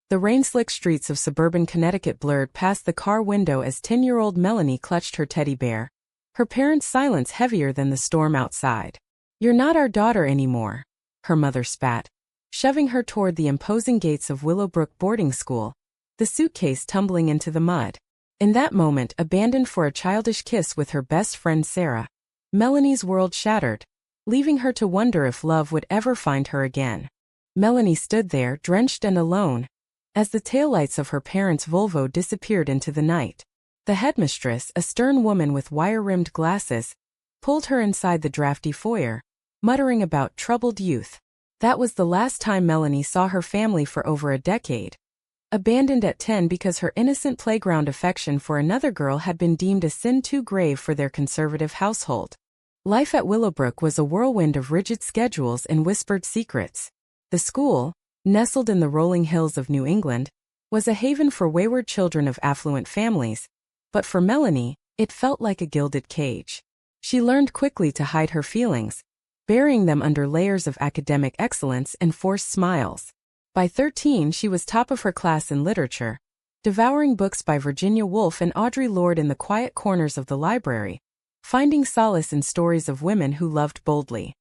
The rain-slick streets of suburban Connecticut blurred past the car window as 10-year-old Melanie clutched her teddy bear, her parents' silence heavier than the storm outside. "You're not our daughter anymore," her mother spat, shoving her toward the imposing gates of Willowbrook boarding school, the suitcase tumbling into the mud. In that moment, abandoned for a childish kiss with her best friend Sarah, Melanie's world shattered, leaving her to wonder if love would ever find her again. Melanie stood there, drenched and alone, as the taillights of her parents' Volvo disappeared into the night. The headmistress, a stern woman with wire-rimmed glasses, pulled her inside the drafty foyer, muttering about troubled youth. That was the last time Melanie saw her family for over a decade. Abandoned at 10 because her innocent playground affection for another girl had been deemed a sin too grave for their conservative household. Life at Willowbrook was a whirlwind of rigid schedules and whispered secrets. The school, nestled in the rolling hills of New England, was a haven for wayward children of affluent families, but for Melanie, it felt like a gilded cage. She learned quickly to hide her feelings, burying them under layers of academic excellence and forced smiles. By 13, she was top of her class in literature, devouring books by Virginia Woolf and Audre Lorde in the quiet corners of the library, finding solace in stories of women who loved boldly.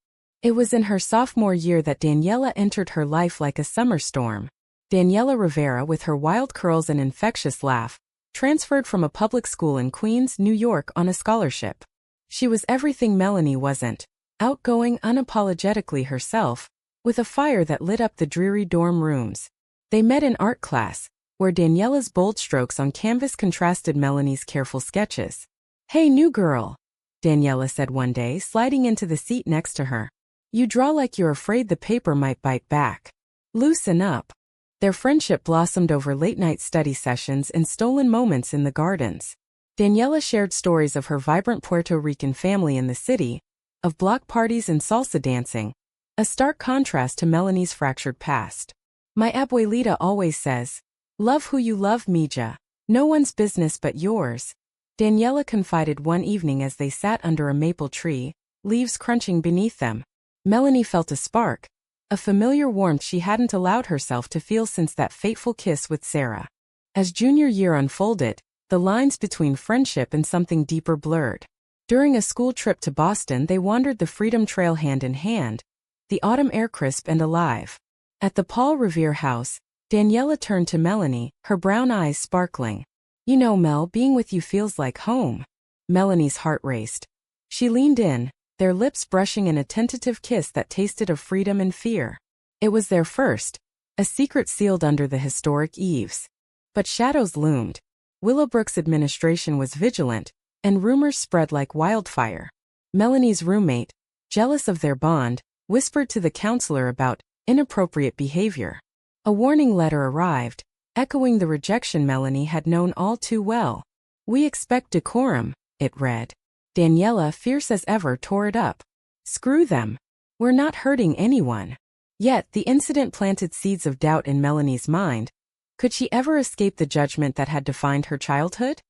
It was in her sophomore year that Daniela entered her life like a summer storm. Daniela Rivera, with her wild curls and infectious laugh, transferred from a public school in Queens, New York on a scholarship. She was everything Melanie wasn't, outgoing unapologetically herself, with a fire that lit up the dreary dorm rooms. They met in art class, where Daniela's bold strokes on canvas contrasted Melanie's careful sketches. "Hey, new girl," Daniela said one day, sliding into the seat next to her. "You draw like you're afraid the paper might bite back. Loosen up." Their friendship blossomed over late-night study sessions and stolen moments in the gardens. Daniela shared stories of her vibrant Puerto Rican family in the city, of block parties and salsa dancing, a stark contrast to Melanie's fractured past. "My abuelita always says, 'Love who you love, mija. No one's business but yours,'" Daniela confided one evening as they sat under a maple tree, leaves crunching beneath them. Melanie felt a spark, a familiar warmth she hadn't allowed herself to feel since that fateful kiss with Sarah. As junior year unfolded, the lines between friendship and something deeper blurred. During a school trip to Boston, they wandered the Freedom Trail hand in hand, the autumn air crisp and alive. At the Paul Revere house, Daniela turned to Melanie, her brown eyes sparkling. "You know, Mel, being with you feels like home." Melanie's heart raced. She leaned in, their lips brushing in a tentative kiss that tasted of freedom and fear. It was their first, a secret sealed under the historic eaves. But shadows loomed. Willowbrook's administration was vigilant, and rumors spread like wildfire. Melanie's roommate, jealous of their bond, whispered to the counselor about inappropriate behavior. A warning letter arrived, echoing the rejection Melanie had known all too well. "We expect decorum," it read. Daniela, fierce as ever, tore it up. "Screw them. We're not hurting anyone." Yet, the incident planted seeds of doubt in Melanie's mind. Could she ever escape the judgment that had defined her childhood?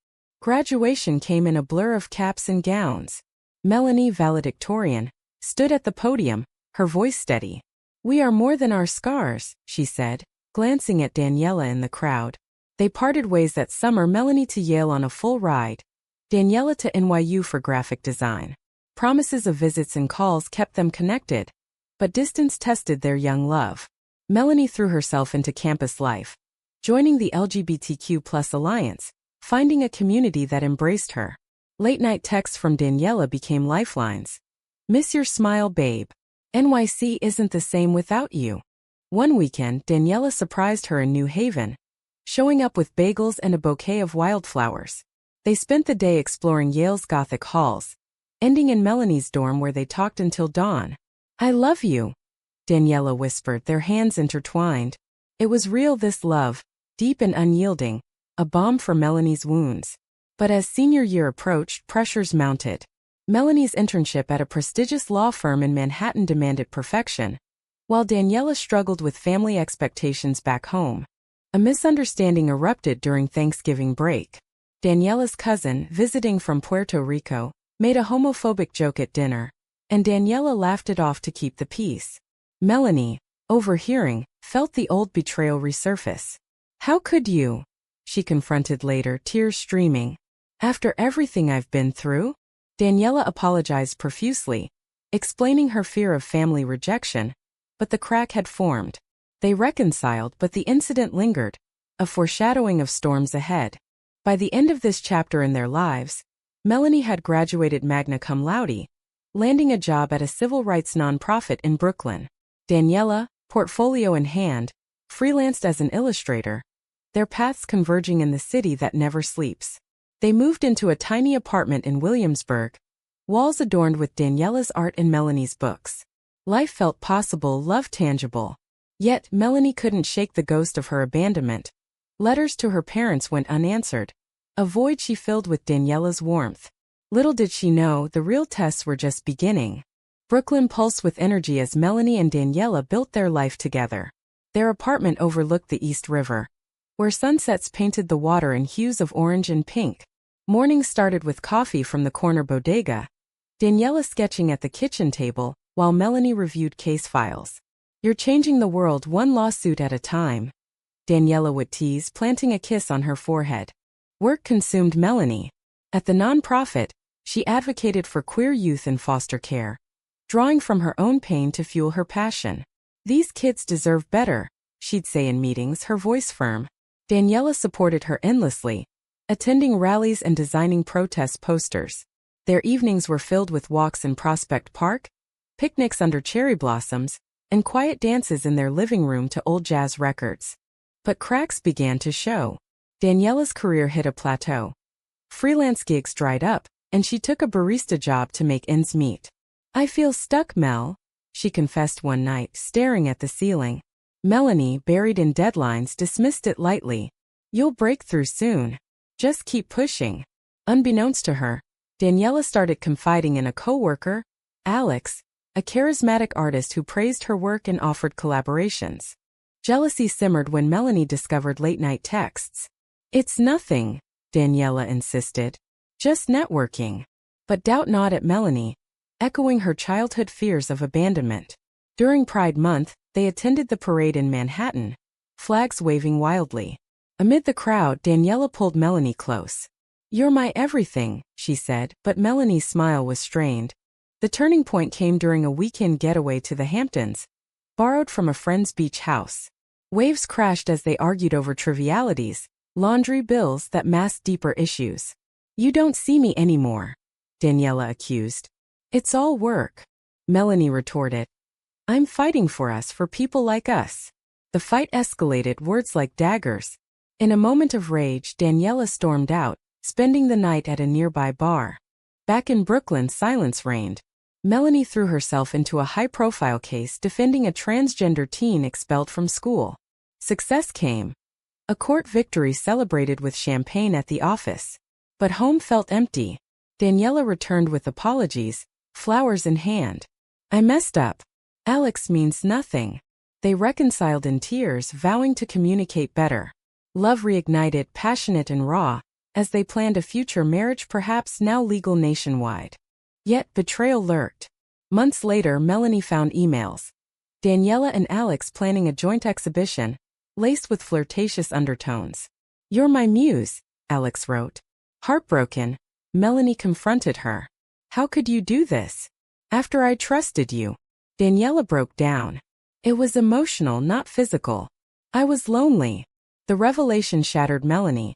Graduation came in a blur of caps and gowns. Melanie, valedictorian, stood at the podium, her voice steady. "We are more than our scars," she said, glancing at Daniela in the crowd. They parted ways that summer, Melanie to Yale on a full ride, Daniela to NYU for graphic design. Promises of visits and calls kept them connected, but distance tested their young love. Melanie threw herself into campus life, joining the LGBTQ+ alliance, finding a community that embraced her. Late-night texts from Daniela became lifelines. "Miss your smile, babe. NYC isn't the same without you." One weekend, Daniela surprised her in New Haven, showing up with bagels and a bouquet of wildflowers. They spent the day exploring Yale's Gothic halls, ending in Melanie's dorm where they talked until dawn. "I love you," Daniela whispered, their hands intertwined. It was real, this love, deep and unyielding, a balm for Melanie's wounds. But as senior year approached, pressures mounted. Melanie's internship at a prestigious law firm in Manhattan demanded perfection, while Daniela struggled with family expectations back home. A misunderstanding erupted during Thanksgiving break. Daniela's cousin, visiting from Puerto Rico, made a homophobic joke at dinner, and Daniela laughed it off to keep the peace. Melanie, overhearing, felt the old betrayal resurface. How could you? She confronted later, tears streaming. After everything I've been through? Daniela apologized profusely, explaining her fear of family rejection, but the crack had formed. They reconciled, but the incident lingered, a foreshadowing of storms ahead. By the end of this chapter in their lives, Melanie had graduated magna cum laude, landing a job at a civil rights nonprofit in Brooklyn. Daniela, portfolio in hand, freelanced as an illustrator, their paths converging in the city that never sleeps. They moved into a tiny apartment in Williamsburg, walls adorned with Daniela's art and Melanie's books. Life felt possible, love tangible. Yet, Melanie couldn't shake the ghost of her abandonment. Letters to her parents went unanswered, a void she filled with Daniela's warmth. Little did she know, the real tests were just beginning. Brooklyn pulsed with energy as Melanie and Daniela built their life together. Their apartment overlooked the East River, where sunsets painted the water in hues of orange and pink. Mornings started with coffee from the corner bodega, Daniela sketching at the kitchen table, while Melanie reviewed case files. "You're changing the world one lawsuit at a time," Daniela would tease, planting a kiss on her forehead. Work consumed Melanie. At the nonprofit, she advocated for queer youth in foster care, drawing from her own pain to fuel her passion. "These kids deserve better," she'd say in meetings, her voice firm. Daniela supported her endlessly, attending rallies and designing protest posters. Their evenings were filled with walks in Prospect Park, picnics under cherry blossoms, and quiet dances in their living room to old jazz records. But cracks began to show. Daniela's career hit a plateau. Freelance gigs dried up, and she took a barista job to make ends meet. "I feel stuck, Mel," she confessed one night, staring at the ceiling. Melanie, buried in deadlines, dismissed it lightly. "You'll break through soon. Just keep pushing." Unbeknownst to her, Daniela started confiding in a coworker, Alex, a charismatic artist who praised her work and offered collaborations. Jealousy simmered when Melanie discovered late-night texts. "It's nothing," Daniela insisted. "Just networking." But doubt gnawed at Melanie, echoing her childhood fears of abandonment. During Pride Month, they attended the parade in Manhattan, flags waving wildly. Amid the crowd, Daniela pulled Melanie close. "You're my everything," she said, but Melanie's smile was strained. The turning point came during a weekend getaway to the Hamptons, borrowed from a friend's beach house. Waves crashed as they argued over trivialities, laundry bills that masked deeper issues. "You don't see me anymore," Daniela accused. "It's all work," Melanie retorted. "I'm fighting for us, for people like us." The fight escalated, words like daggers. In a moment of rage, Daniela stormed out, spending the night at a nearby bar. Back in Brooklyn, silence reigned. Melanie threw herself into a high-profile case defending a transgender teen expelled from school. Success came. A court victory celebrated with champagne at the office. But home felt empty. Daniela returned with apologies, flowers in hand. "I messed up. Alex means nothing." They reconciled in tears, vowing to communicate better. Love reignited, passionate and raw, as they planned a future marriage, perhaps now legal nationwide. Yet betrayal lurked. Months later, Melanie found emails. Daniela and Alex planning a joint exhibition, laced with flirtatious undertones. "You're my muse," Alex wrote. Heartbroken, Melanie confronted her. "How could you do this? After I trusted you." Daniela broke down. "It was emotional, not physical. I was lonely." The revelation shattered Melanie.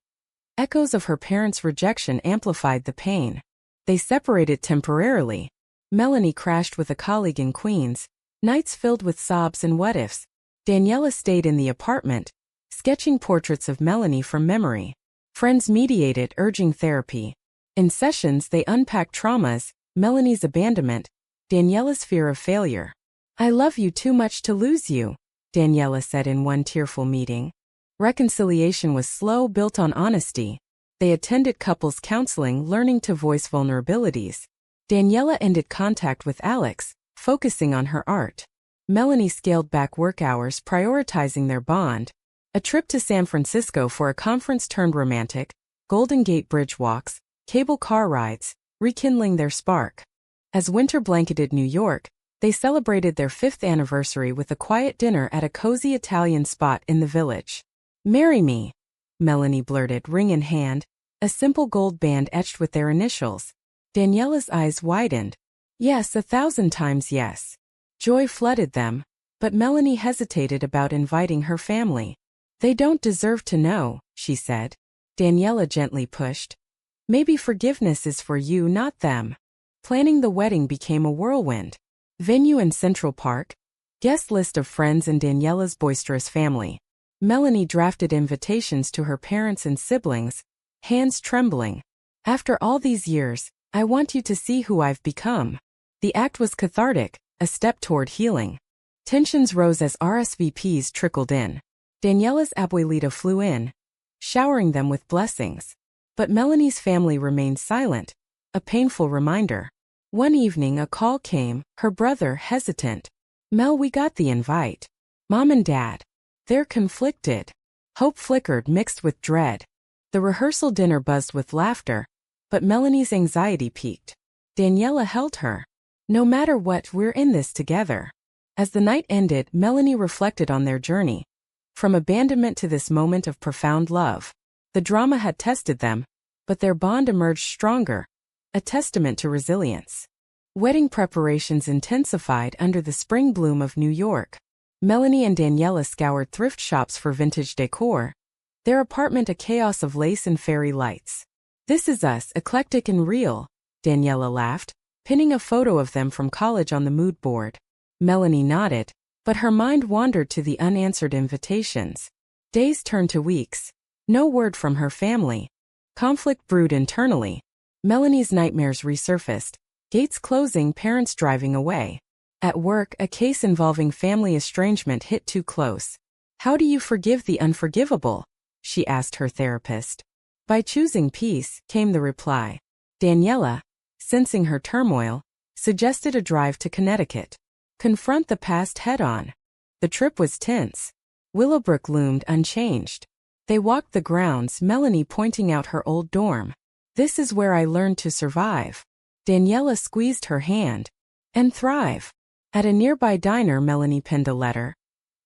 Echoes of her parents' rejection amplified the pain. They separated temporarily. Melanie crashed with a colleague in Queens, nights filled with sobs and what-ifs. Daniela stayed in the apartment, sketching portraits of Melanie from memory. Friends mediated, urging therapy. In sessions, they unpacked traumas, Melanie's abandonment, Daniela's fear of failure. "I love you too much to lose you," Daniela said in one tearful meeting. Reconciliation was slow, built on honesty. They attended couples counseling, learning to voice vulnerabilities. Daniela ended contact with Alex, focusing on her art. Melanie scaled back work hours, prioritizing their bond. A trip to San Francisco for a conference turned romantic, Golden Gate Bridge walks, cable car rides, rekindling their spark. As winter blanketed New York, they celebrated their 5th anniversary with a quiet dinner at a cozy Italian spot in the Village. "Marry me," Melanie blurted, ring in hand, a simple gold band etched with their initials. Daniela's eyes widened. Yes, 1,000 times yes. Joy flooded them, but Melanie hesitated about inviting her family. "They don't deserve to know," she said. Daniela gently pushed. "Maybe forgiveness is for you, not them." Planning the wedding became a whirlwind. Venue in Central Park. Guest list of friends and Daniela's boisterous family. Melanie drafted invitations to her parents and siblings, hands trembling. "After all these years, I want you to see who I've become." The act was cathartic, a step toward healing. Tensions rose as RSVPs trickled in. Daniela's abuelita flew in, showering them with blessings. But Melanie's family remained silent, a painful reminder. One evening a call came, her brother hesitant. "Mel, we got the invite." "Mom and Dad." "They're conflicted." Hope flickered, mixed with dread. The rehearsal dinner buzzed with laughter, but Melanie's anxiety peaked. Daniela held her. "No matter what, we're in this together." As the night ended, Melanie reflected on their journey. From abandonment to this moment of profound love. The drama had tested them, but their bond emerged stronger, a testament to resilience. Wedding preparations intensified under the spring bloom of New York. Melanie and Daniela scoured thrift shops for vintage decor, their apartment a chaos of lace and fairy lights. "This is us, eclectic and real," Daniela laughed, pinning a photo of them from college on the mood board. Melanie nodded, but her mind wandered to the unanswered invitations. Days turned to weeks. No word from her family. Conflict brewed internally. Melanie's nightmares resurfaced. Gates closing, parents driving away. At work, a case involving family estrangement hit too close. "How do you forgive the unforgivable?" she asked her therapist. "By choosing peace," came the reply. Daniela, sensing her turmoil, suggested a drive to Connecticut. Confront the past head-on. The trip was tense. Willowbrook loomed unchanged. They walked the grounds, Melanie pointing out her old dorm. "This is where I learned to survive." Daniela squeezed her hand. "And thrive." At a nearby diner, Melanie penned a letter.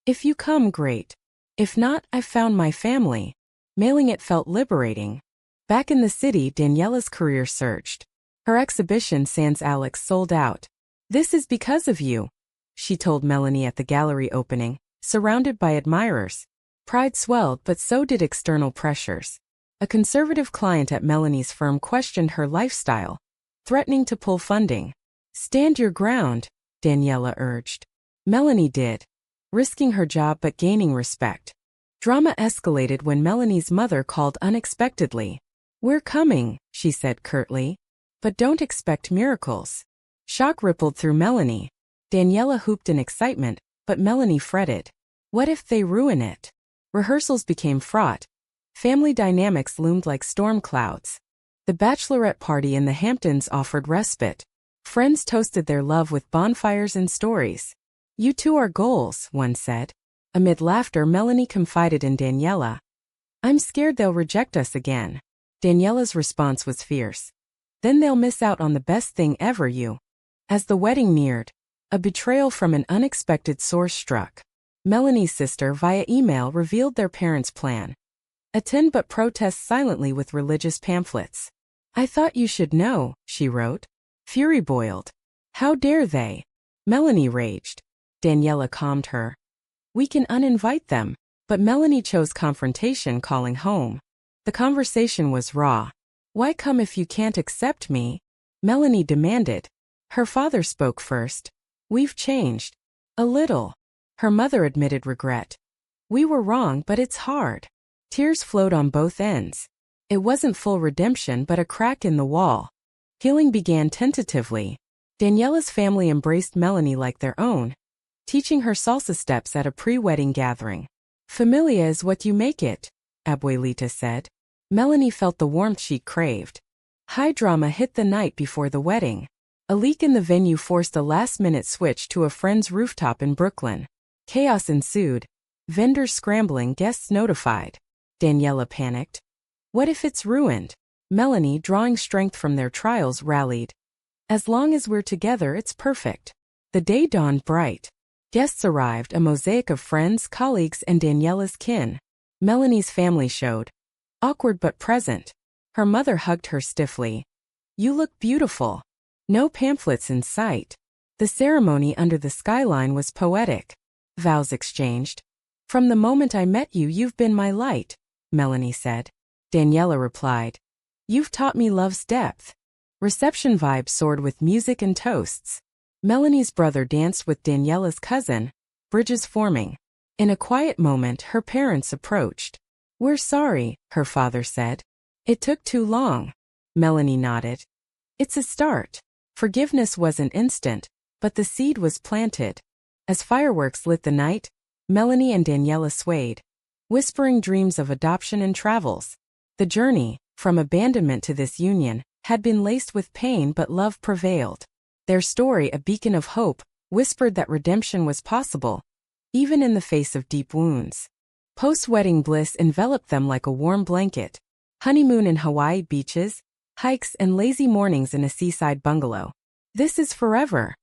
"If you come, great. If not, I've found my family." Mailing it felt liberating. Back in the city, Daniela's career surged. Her exhibition, Sans Alex, sold out. "This is because of you," she told Melanie at the gallery opening, surrounded by admirers. Pride swelled, but so did external pressures. A conservative client at Melanie's firm questioned her lifestyle, threatening to pull funding. "Stand your ground," Daniela urged. Melanie did, risking her job but gaining respect. Drama escalated when Melanie's mother called unexpectedly. "We're coming," she said curtly. "But don't expect miracles." Shock rippled through Melanie. Daniela hooped in excitement, but Melanie fretted. What if they ruin it? Rehearsals became fraught. Family dynamics loomed like storm clouds. The bachelorette party in the Hamptons offered respite. Friends toasted their love with bonfires and stories. "You two are goals," one said. Amid laughter, Melanie confided in Daniela. "I'm scared they'll reject us again." Daniela's response was fierce. "Then they'll miss out on the best thing ever, you." As the wedding neared, a betrayal from an unexpected source struck. Melanie's sister via email revealed their parents' plan. Attend but protest silently with religious pamphlets. "I thought you should know," she wrote. Fury boiled. "How dare they?" Melanie raged. Daniela calmed her. "We can uninvite them." But Melanie chose confrontation, calling home. The conversation was raw. "Why come if you can't accept me?" Melanie demanded. Her father spoke first. "We've changed. A little." Her mother admitted regret. "We were wrong, but it's hard." Tears flowed on both ends. It wasn't full redemption but a crack in the wall. Healing began tentatively. Daniela's family embraced Melanie like their own, teaching her salsa steps at a pre-wedding gathering. "Familia is what you make it," Abuelita said. Melanie felt the warmth she craved. High drama hit the night before the wedding. A leak in the venue forced a last-minute switch to a friend's rooftop in Brooklyn. Chaos ensued. Vendors scrambling, guests notified. Daniela panicked. What if it's ruined? Melanie, drawing strength from their trials, rallied. "As long as we're together, it's perfect." The day dawned bright. Guests arrived, a mosaic of friends, colleagues, and Daniela's kin. Melanie's family showed. Awkward but present. Her mother hugged her stiffly. You look beautiful. No pamphlets in sight. The ceremony under the skyline was poetic. Vows exchanged. From the moment I met you, you've been my light, Melanie said. Daniela replied. You've taught me love's depth. Reception vibes soared with music and toasts. Melanie's brother danced with Daniela's cousin, bridges forming. In a quiet moment, her parents approached. We're sorry, her father said. It took too long. Melanie nodded. It's a start. Forgiveness wasn't instant, but the seed was planted. As fireworks lit the night, Melanie and Daniela swayed, whispering dreams of adoption and travels. The journey, from abandonment to this union, had been laced with pain, but love prevailed. Their story, a beacon of hope, whispered that redemption was possible, even in the face of deep wounds. Post-wedding bliss enveloped them like a warm blanket. Honeymoon in Hawaii beaches, hikes and lazy mornings in a seaside bungalow. This is forever,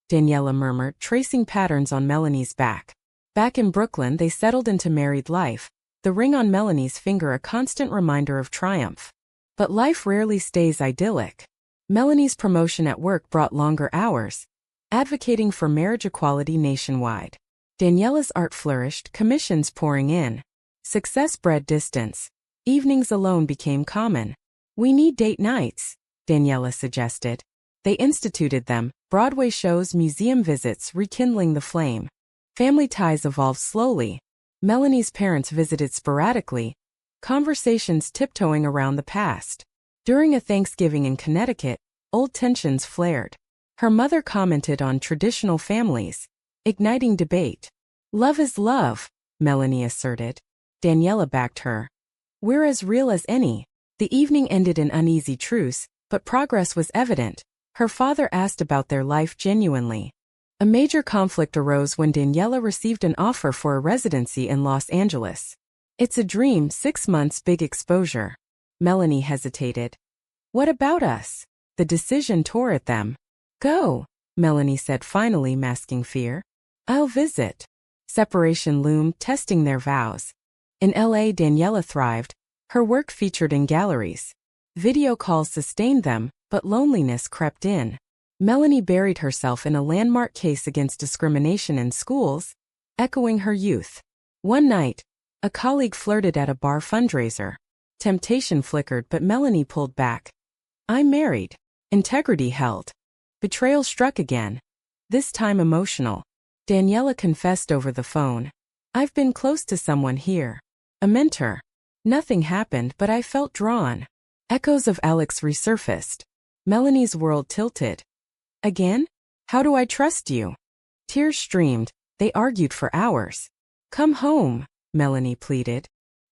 Daniela murmured, tracing patterns on Melanie's back. Back in Brooklyn, they settled into married life, the ring on Melanie's finger a constant reminder of triumph. But life rarely stays idyllic. Melanie's promotion at work brought longer hours, advocating for marriage equality nationwide. Daniela's art flourished, commissions pouring in. Success bred distance. Evenings alone became common. We need date nights, Daniela suggested. They instituted them, Broadway shows, museum visits, rekindling the flame. Family ties evolved slowly. Melanie's parents visited sporadically, conversations tiptoeing around the past. During a Thanksgiving in Connecticut, old tensions flared. Her mother commented on traditional families, igniting debate. Love is love, Melanie asserted. Daniela backed her. We're as real as any. The evening ended in uneasy truce, but progress was evident. Her father asked about their life genuinely. A major conflict arose when Daniela received an offer for a residency in Los Angeles. It's a dream, 6 months, big exposure. Melanie hesitated. What about us? The decision tore at them. Go, Melanie said, finally masking fear. I'll visit. Separation loomed, testing their vows. In LA, Daniela thrived. Her work featured in galleries. Video calls sustained them, but loneliness crept in. Melanie buried herself in a landmark case against discrimination in schools, echoing her youth. One night, a colleague flirted at a bar fundraiser. Temptation flickered, but Melanie pulled back. I'm married. Integrity held. Betrayal struck again. This time emotional. Daniela confessed over the phone. I've been close to someone here. A mentor. Nothing happened, but I felt drawn. Echoes of Alex resurfaced. Melanie's world tilted. Again? How do I trust you? Tears streamed. They argued for hours. Come home, Melanie pleaded.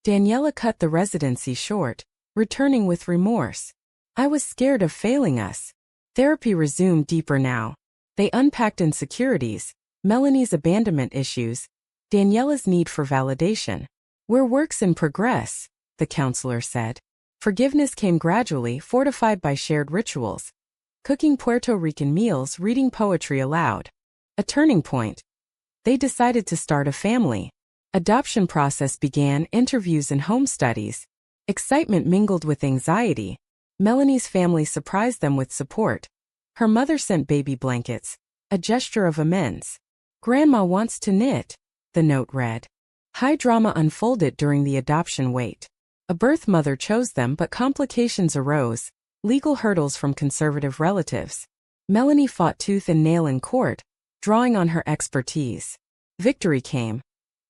Daniela cut the residency short, returning with remorse. I was scared of failing us. Therapy resumed deeper now. They unpacked insecurities, Melanie's abandonment issues, Daniela's need for validation. We're works in progress, the counselor said. Forgiveness came gradually, fortified by shared rituals. Cooking Puerto Rican meals, reading poetry aloud. A turning point. They decided to start a family. Adoption process began, interviews and home studies. Excitement mingled with anxiety. Melanie's family surprised them with support. Her mother sent baby blankets, a gesture of amends. Grandma wants to knit, the note read. High drama unfolded during the adoption wait. A birth mother chose them, but complications arose, legal hurdles from conservative relatives. Melanie fought tooth and nail in court, drawing on her expertise. Victory came.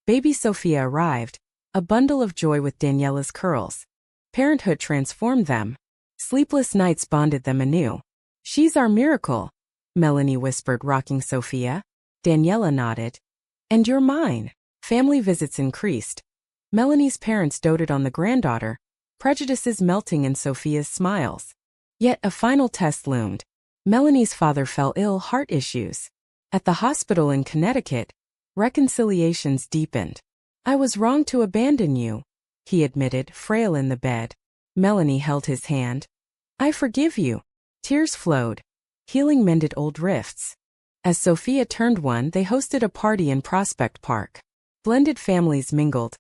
Baby Sophia arrived, a bundle of joy with Daniela's curls. Parenthood transformed them. Sleepless nights bonded them anew. She's our miracle, Melanie whispered, rocking Sophia. Daniela nodded. And you're mine. Family visits increased. Melanie's parents doted on the granddaughter, prejudices melting in Sophia's smiles. Yet a final test loomed. Melanie's father fell ill, heart issues. At the hospital in Connecticut, reconciliations deepened. I was wrong to abandon you, he admitted, frail in the bed. Melanie held his hand. I forgive you. Tears flowed. Healing mended old rifts. As Sophia turned one, they hosted a party in Prospect Park. Blended families mingled.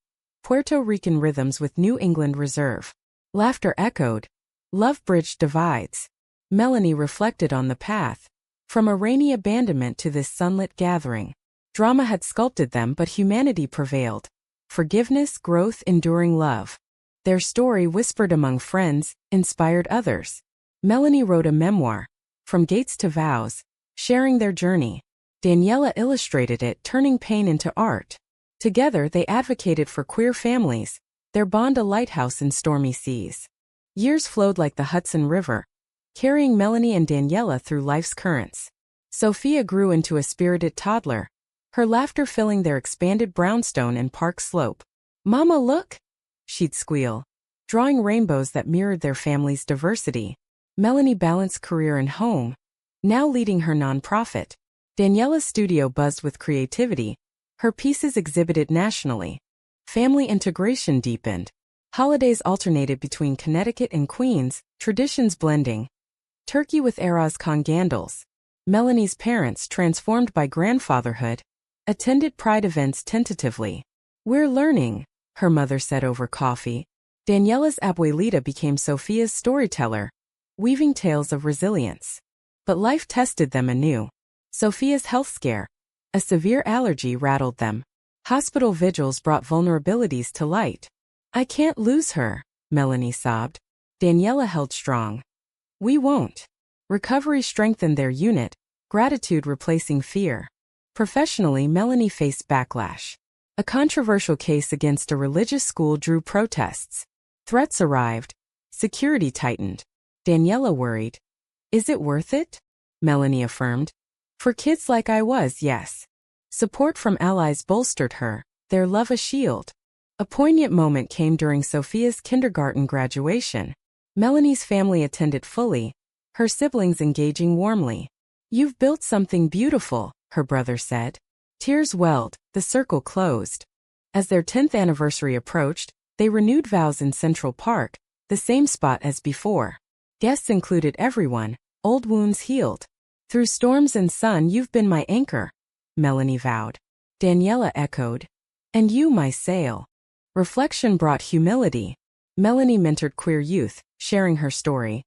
Puerto Rican rhythms with New England reserve. Laughter echoed. Love bridged divides. Melanie reflected on the path. From a rainy abandonment to this sunlit gathering. Drama had sculpted them, but humanity prevailed. Forgiveness, growth, enduring love. Their story, whispered among friends, inspired others. Melanie wrote a memoir, From Gates to Vows, sharing their journey. Daniela illustrated it, turning pain into art. Together they advocated for queer families, their bond a lighthouse in stormy seas. Years flowed like the Hudson River, carrying Melanie and Daniela through life's currents. Sophia grew into a spirited toddler, her laughter filling their expanded brownstone and park slope. "Mama, look!" she'd squeal, drawing rainbows that mirrored their family's diversity. Melanie balanced career and home, now leading her nonprofit. Daniela's studio buzzed with creativity, her pieces exhibited nationally. Family integration deepened. Holidays alternated between Connecticut and Queens, traditions blending. Turkey with Eras congandals. Melanie's parents, transformed by grandfatherhood, attended Pride events tentatively. "We're learning," her mother said over coffee. Daniela's abuelita became Sophia's storyteller, weaving tales of resilience. But life tested them anew. Sophia's health scare, a severe allergy, rattled them. Hospital vigils brought vulnerabilities to light. "I can't lose her," Melanie sobbed. Daniela held strong. "We won't." Recovery strengthened their unit, gratitude replacing fear. Professionally, Melanie faced backlash. A controversial case against a religious school drew protests. Threats arrived. Security tightened. Daniela worried. "Is it worth it?" Melanie affirmed. "For kids like I was, yes." Support from allies bolstered her, their love a shield. A poignant moment came during Sophia's kindergarten graduation. Melanie's family attended fully, her siblings engaging warmly. "You've built something beautiful," her brother said. Tears welled, the circle closed. As their 10th anniversary approached, they renewed vows in Central Park, the same spot as before. Guests included everyone, old wounds healed. "Through storms and sun, you've been my anchor," Melanie vowed. Daniela echoed. "And you, my sail." Reflection brought humility. Melanie mentored queer youth, sharing her story.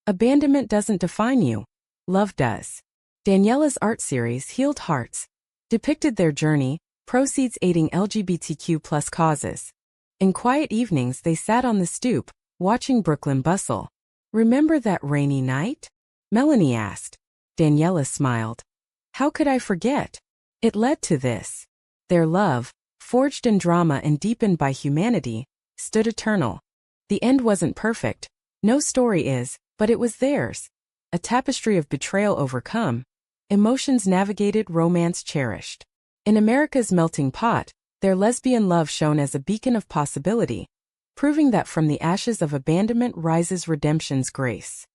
"Abandonment doesn't define you. Love does." Daniela's art series, Healed Hearts, depicted their journey, proceeds aiding LGBTQ+ causes. In quiet evenings they sat on the stoop, watching Brooklyn bustle. "Remember that rainy night?" Melanie asked. Daniela smiled. "How could I forget? It led to this." Their love, forged in drama and deepened by humanity, stood eternal. The end wasn't perfect. No story is, but it was theirs. A tapestry of betrayal overcome, emotions navigated, romance cherished. In America's melting pot, their lesbian love shone as a beacon of possibility, proving that from the ashes of abandonment rises redemption's grace.